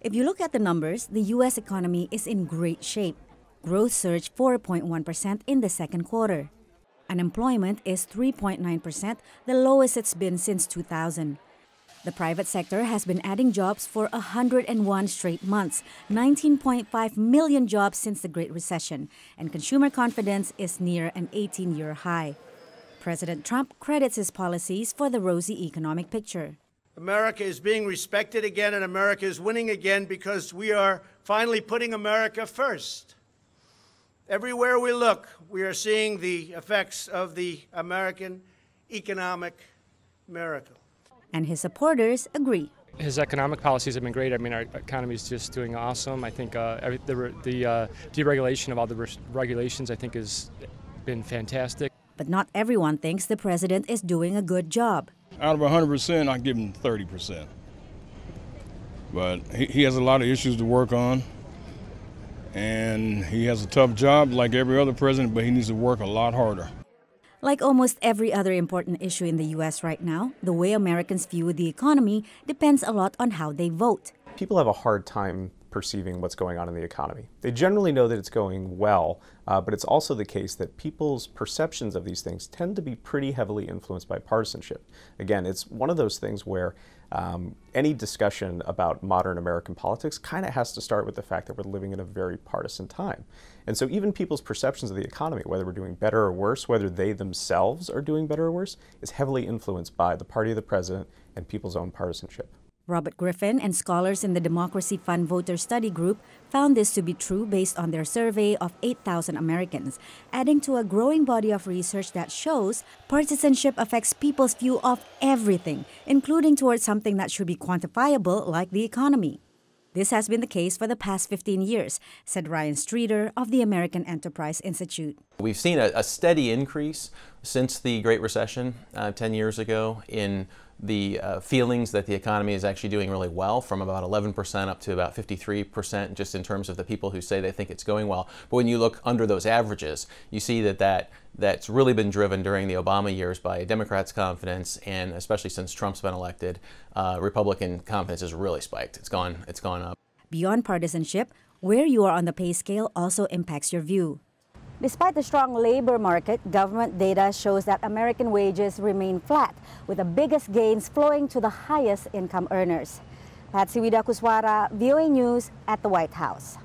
If you look at the numbers, the U.S. economy is in great shape. Growth surged 4.1% in the second quarter. Unemployment is 3.9%, the lowest it's been since 2000. The private sector has been adding jobs for 101 straight months, 19.5 million jobs since the Great Recession, and consumer confidence is near an 18-year high. President Trump credits his policies for the rosy economic picture. America is being respected again, and America is winning again because we are finally putting America first. Everywhere we look, we are seeing the effects of the American economic miracle. And his supporters agree. His economic policies have been great. I mean, our economy is just doing awesome. I think the deregulation of all the regulations, I think, has been fantastic. But not everyone thinks the president is doing a good job. Out of 100%, I give him 30%. But he has a lot of issues to work on. And he has a tough job like every other president, but he needs to work a lot harder. Like almost every other important issue in the U.S. right now, the way Americans view the economy depends a lot on how they vote. People have a hard time perceiving what's going on in the economy. They generally know that it's going well, but it's also the case that people's perceptions of these things tend to be pretty heavily influenced by partisanship. Again, it's one of those things where any discussion about modern American politics kind of has to start with the fact that we're living in a very partisan time. And so even people's perceptions of the economy, whether we're doing better or worse, whether they themselves are doing better or worse, is heavily influenced by the party of the president and people's own partisanship. Robert Griffin and scholars in the Democracy Fund Voter Study Group found this to be true based on their survey of 8,000 Americans, adding to a growing body of research that shows partisanship affects people's view of everything, including towards something that should be quantifiable like the economy. This has been the case for the past 15 years, said Ryan Streeter of the American Enterprise Institute. We've seen a steady increase since the Great Recession 10 years ago in the feelings that the economy is actually doing really well, from about 11% up to about 53%, just in terms of the people who say they think it's going well. But when you look under those averages, you see that's really been driven during the Obama years by Democrats' confidence, and especially since Trump's been elected, Republican confidence has really spiked. It's gone up. Beyond partisanship, where you are on the pay scale also impacts your view. Despite the strong labor market, government data shows that American wages remain flat, with the biggest gains flowing to the highest income earners. Patsy, Widakuswara, VOA News at the White House.